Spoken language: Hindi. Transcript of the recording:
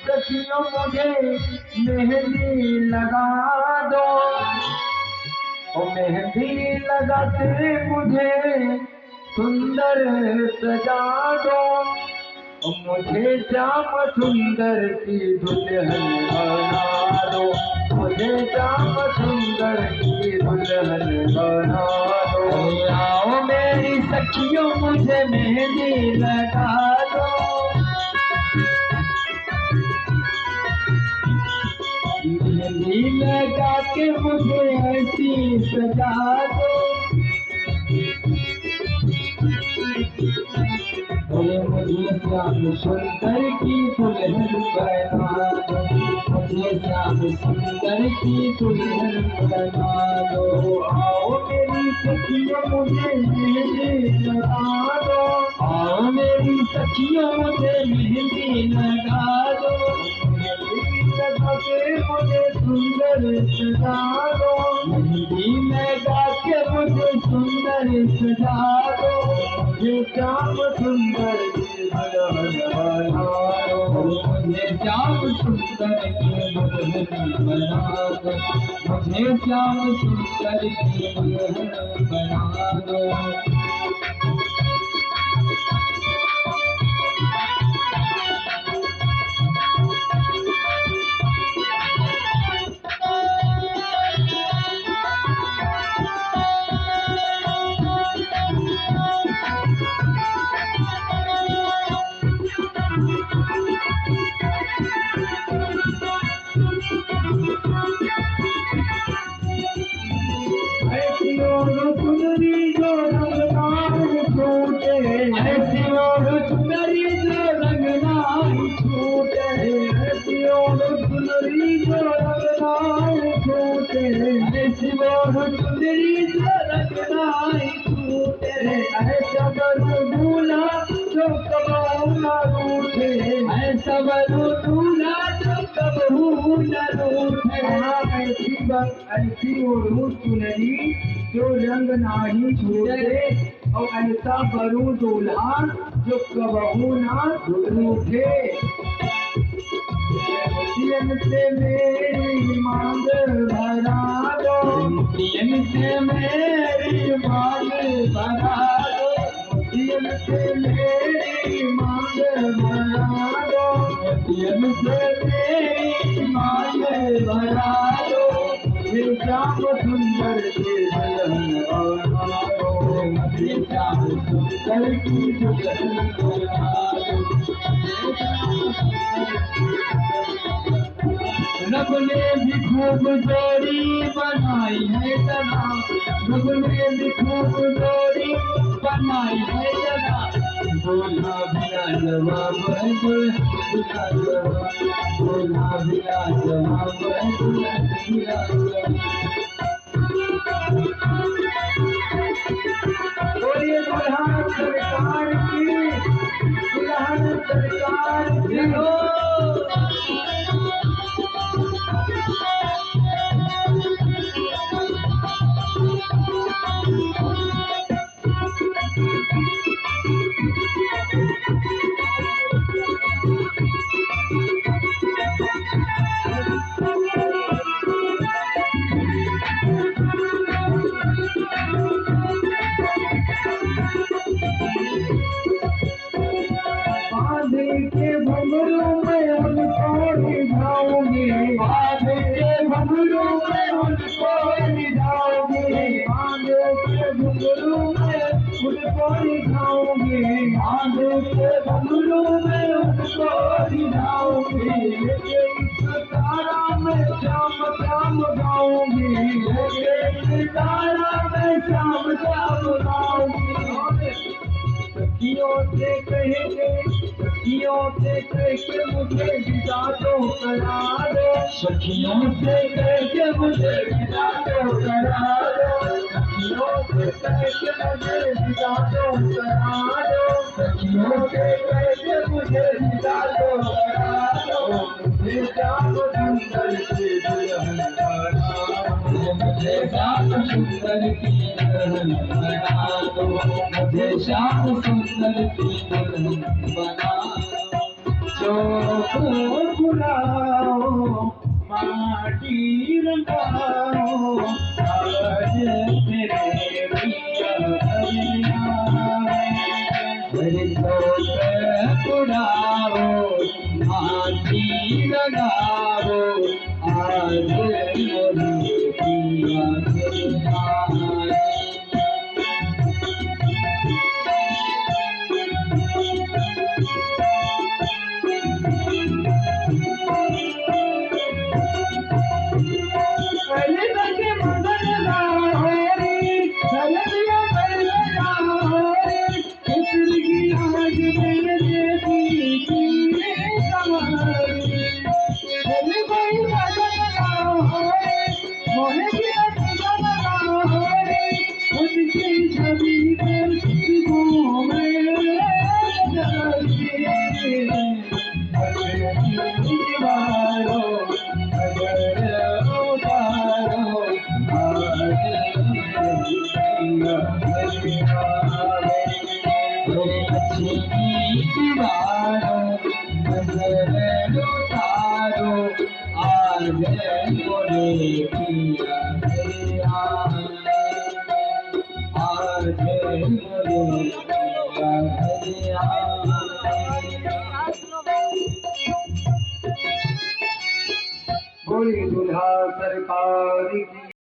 सखियों मुझे मेहंदी लगा दो, ओ मेहंदी लगाते मुझे सुंदर सजा दो, ओ मुझे श्याम सुंदर की दुल्हन बना दो, मुझे श्याम सुंदर की दुल्हन बना दो। आओ मेरी सखियों मुझे मेहंदी लगा दो, मेहंदी लगा के मुझे ऐसी सजा दो, मुझे श्याम सुंदर की दुल्हन बना दो, मुझे श्याम सुंदर की दुल्हन बना दो। आओ मेरी सखियों मुझे मेहंदी लगा दो, आओ मेरी सखियों मुझे मेहंदी लगा दो, मेहंदी लगा के मुझे सुंदर सजा दो, मेहंदी लगा के मुझे सुंदर सजा दो, मुझे श्याम सुंदर की दुल्हन बना दो, मुझे श्याम सुंदर की दुल्हन बना दो, मुझे श्याम सुंदर की दुल्हन बना दो। सुंदरी जो रंगनाई छूटे, ऐसी और सुंदरी जो रंगनाई छूटे, ऐसी और सुंदरी जो रंगनाई छूटे, ऐसी और सुंदरी जो रंगनाई छूटे, ऐसा बरू दूल्हा जो कबहू न रूठे, ऐसा बरू दूल्हा जो कबहू न रूठे। ऐसी और सुंदरी जो रंग नाही छूटे, और ऐसा बरू दूल्हा जो कबहू ना रूठे। मुतियन से मेरी मांग भरा दो, मुतियन से मेरी मांग भरा दो, मुतियन से मेरी मांग भरा दो, मुतियन से मेरी मांग भरा दो, मुझे श्याम सुंदर की दुल्हन बना दो, मुझे श्याम सुंदर की दुल्हन बना दो। रब ने भी खूब जोड़ी बनाई है जना, रब ने भी खूब जोड़ी बनाई है जना, दूल्हा बिना जवाब है दूल्हा जवाब, दूल्हा बिना जवाब है दूल्हा जवाब। बोलिए दुल्हन सरकार की, दुल्हन सरकार की हो। के भंवरों में उनको निभाओगे, बांध के भंवरों में उनको निभाओगे, बांध के भंवरों में उनको निभाओगे, बांध के भंवरों में उनको निभाओगे। तारा में श्याम श्याम गाओगे, तारा में श्याम श्याम गाओगे। सखियों से कहेंगे, सखियों से कह के मुझे विदा तो करा दो, सखियों से कह के मुझे विदा तो करा दो, सखियों से कह के मुझे विदा तो करा दो, सखियों से कह के मुझे विदा तो करा दो, मुझे श्याम सुंदर की दुल्हन बना दो, मुझे श्याम सुंदर की दुल्हन बना दो, मुझे श्याम सुंदर की दुल्हन बना दो। शोक फुलाओ माटी रंगाओ आज मेरे पिया हरि शोक फुलाओ माटी रंगाओ आज मेरे पिया गोरी दुल्हा सरकार की